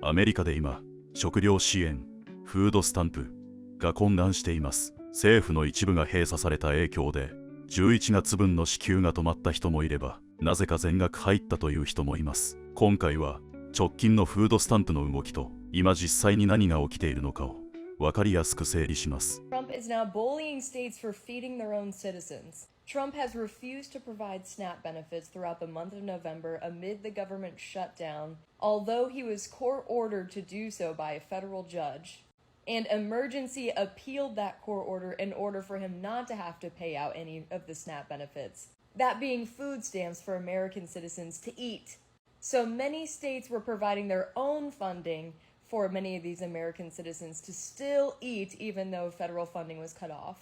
アメリカで今、食料支援、フードスタンプが混乱しています。政府の一部が閉鎖された影響で、11月分の支給が止まった人もいれば、なぜか全額入ったという人もいます。今回は、直近のフードスタンプの動きと、今実際に何が起きているのかを、わかりやすく整理します。Trump is now bullying states for feeding their own citizens. Trump has refused to provide SNAP benefits throughout the month of November amid the government shutdown, although he was court-ordered to do so by a federal judge, and emergency appealed that court order in order for him not to have to pay out any of the SNAP benefits, that being food stamps for American citizens to eat. So many states were providing their own funding for many of these American citizens to still eat even though federal funding was cut off.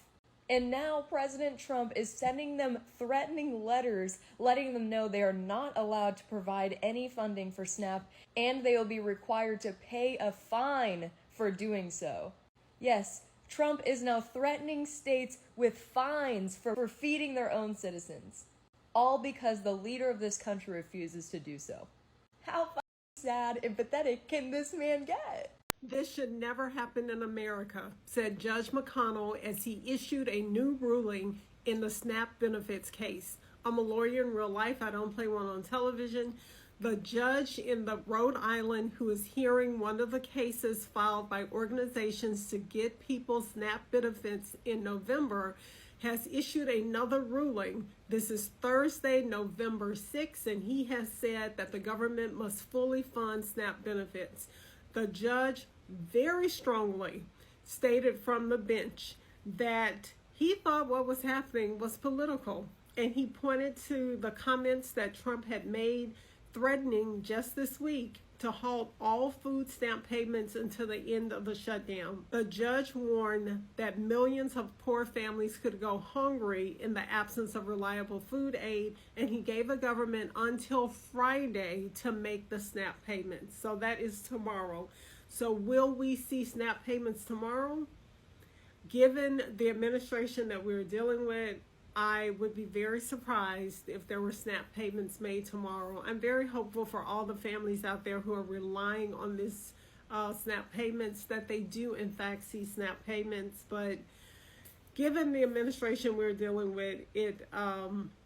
And now President Trump is sending them threatening letters, letting them know they are not allowed to provide any funding for SNAP, and they will be required to pay a fine for doing so. Yes, Trump is now threatening states with fines for feeding their own citizens, all because the leader of this country refuses to do so. How sad and pathetic can this man get? This should never happen in America, said Judge McConnell as he issued a new ruling in the SNAP benefits case. I'm a lawyer in real life. I don't play one on television. The judge in the Rhode Island who is hearing one of the cases filed by organizations to get people SNAP benefits in November has issued another ruling. This is Thursday, November 6th, and he has said that the government must fully fund SNAP benefits. The judge very strongly stated from the bench that he thought what was happening was political, and he pointed to the comments that Trump had made threatening just this week to halt all food stamp payments until the end of the shutdown. The judge warned that millions of poor families could go hungry in the absence of reliable food aid, and he gave the government until Friday to make the SNAP payments. So that is tomorrow. So will we see SNAP payments tomorrow? Given the administration that we're dealing with, I would be very surprised if there were SNAP payments made tomorrow. I'm very hopeful for all the families out there who are relying on this SNAP payments that they do in fact see SNAP payments. But given the administration we're dealing with, it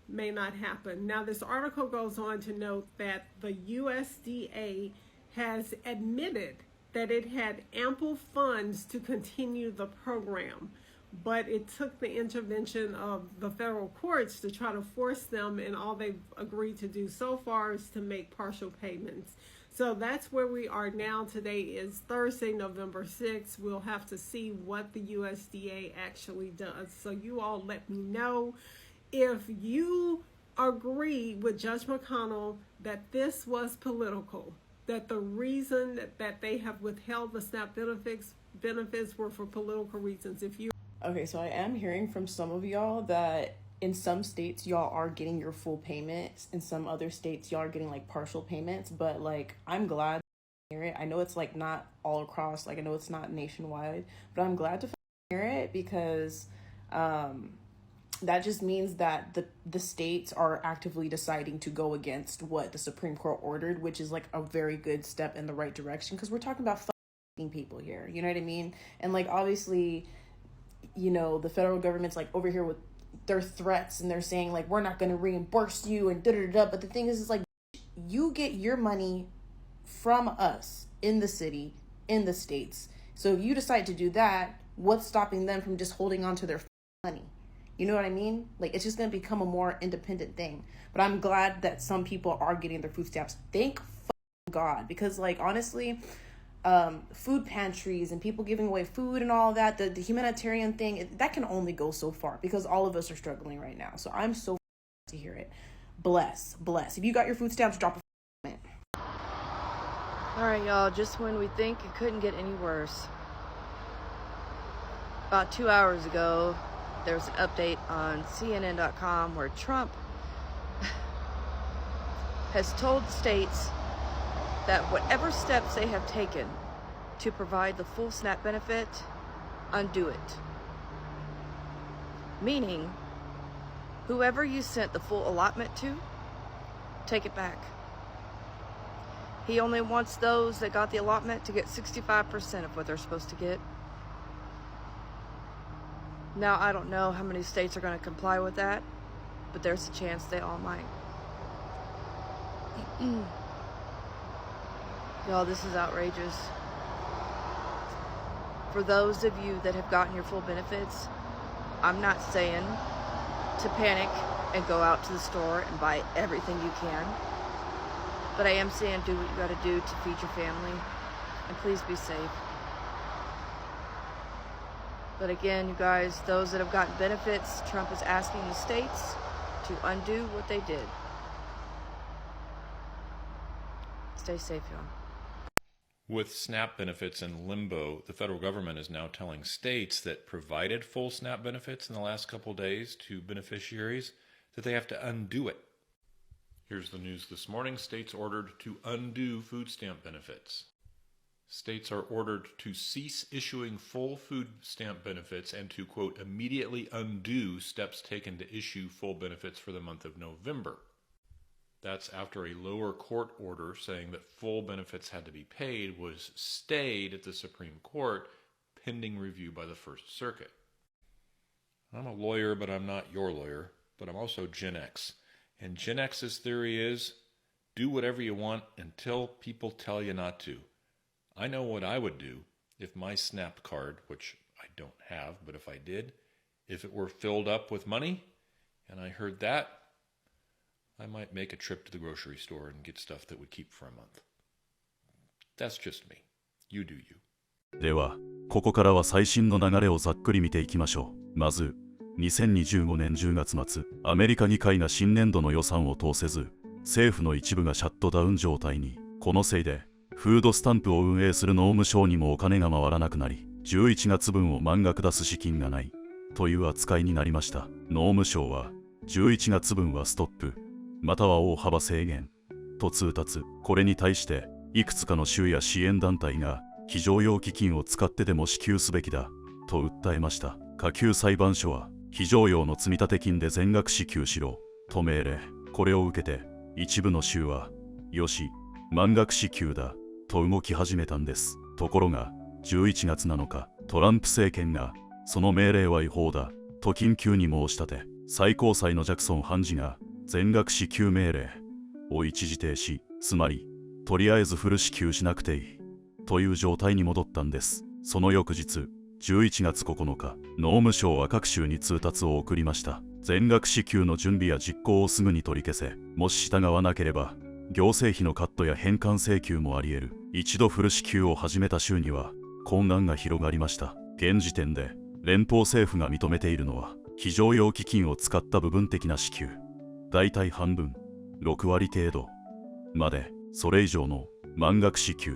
may not happen. Now, this article goes on to note that the USDA has admitted that it had ample funds to continue the program, but it took the intervention of the federal courts to try to force them, and all they've agreed to do so far is to make partial payments. So that's where we are now. Today is Thursday, November 6th. We'll have to see what the USDA actually does. So you all let me know if you agree with Judge McConnell that this was political, that the reason that they have withheld the SNAP benefits were for political reasons. If you Okay, so I am hearing from some of y'all that in some states y'all are getting your full payments, in some other states y'all are getting like partial payments, but like I'm glad to hear it. I know it's like not all across, like I know it's not nationwide, but I'm glad to hear it because that just means that the states are actively deciding to go against what the Supreme Court ordered, which is like a very good step in the right direction because we're talking about fucking people here, you know what I mean? And like obviously, you know, the federal government's like over here with their threats and they're saying like we're not going to reimburse you and da-da-da-da. But the thing is like you get your money from us in the city, in the states. So if you decide to do that, what's stopping them from just holding on to their money? You know what I mean? Like it's just going to become a more independent thing. But I'm glad that some people are getting their food stamps. Thank God, because like honestly, food pantries and people giving away food and all that, the humanitarian thing, that can only go so far because all of us are struggling right now. So I'm so to hear it. Bless. If you got your food stamps, drop a comment. All right, y'all, just when we think it couldn't get any worse. About 2 hours ago, there was an update on CNN.com where Trump has told states that whatever steps they have taken to provide the full SNAP benefit, undo it. Meaning, whoever you sent the full allotment to, take it back. He only wants those that got the allotment to get 65% of what they're supposed to get. Now, I don't know how many states are going to comply with that, but there's a chance they all might. Y'all, this is outrageous. For those of you that have gotten your full benefits, I'm not saying to panic and go out to the store and buy everything you can, but I am saying do what you gotta do to feed your family, and please be safe. But again, you guys, those that have gotten benefits, Trump is asking the states to undo what they did. Stay safe, y'all. With SNAP benefits in limbo, the federal government is now telling states that provided full SNAP benefits in the last couple days to beneficiaries that they have to undo it. Here's the news this morning. States ordered to undo food stamp benefits. States are ordered to cease issuing full food stamp benefits and to, quote, immediately undo steps taken to issue full benefits for the month of November. That's after a lower court order saying that full benefits had to be paid was stayed at the Supreme Court pending review by the First Circuit. I'm a lawyer, but I'm not your lawyer, but I'm also Gen X. And Gen X's theory is do whatever you want until people tell you not to. I know what I would do if my SNAP card, which I don't have, but if I did, if it were filled up with money and I heard that, I might make a trip to the grocery store and get stuff that would keep for a month. That's just me. You do you. では、ここからは最新の流れをざっくり見ていきましょう。まず、2025年10月末、アメリカ議会が新年度の予算を通せず、政府の一部がシャットダウン状態に。このせいで、フードスタンプを運営する農務省にもお金が回らなくなり、11月分を満額出す資金がないという扱いになりました。農務省は、11月分はストップ、または大幅制限と通達。これに対していくつかの州や支援団体が非常用基金を使ってでも支給すべきだと訴えました。下級裁判所は非常用の積立金で全額支給しろと命令。これを受けて一部の州はよし満額支給だと動き始めたんです。ところが11月7日、トランプ政権がその命令は違法だと緊急に申し立て、最高裁のジャクソン判事が全額支給命令を一時停止、つまりとりあえずフル支給しなくていいという状態に戻ったんです。その翌日11月9日、農務省は各州に通達を送りました。全額支給の準備や実行をすぐに取り消せ、もし従わなければ行政費のカットや返還請求もあり得る。一度フル支給を始めた州には混乱が広がりました。現時点で連邦政府が認めているのは非常用基金を使った部分的な支給、だいたい半分、6割程度まで。それ以上の満額支給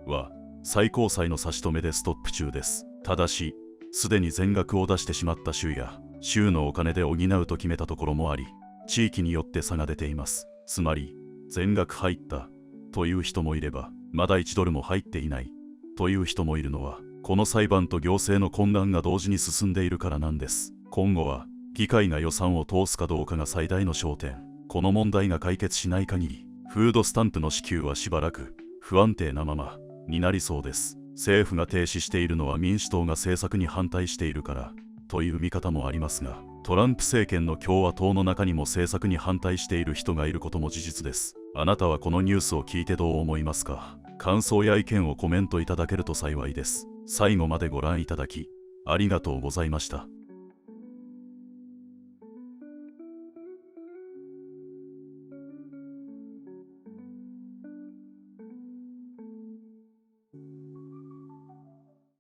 は最高裁の差し止めでストップ中です。ただし、すでに全額を出してしまった州や州のお金で補うと決めたところもあり、地域によって差が出ています。つまり全額入ったという人もいれば、まだ1ドルも入っていないという人もいるのは、この裁判と行政の混乱が同時に進んでいるからなんです。今後は議会が予算を通すかどうかが最大の焦点。この問題が解決しない限り、フードスタンプの支給はしばらく不安定なままになりそうです。政府が停止しているのは民主党が政策に反対しているからという見方もありますが、トランプ政権の共和党の中にも政策に反対している人がいることも事実です。あなたはこのニュースを聞いてどう思いますか？感想や意見をコメントいただけると幸いです。最後までご覧いただきありがとうございました。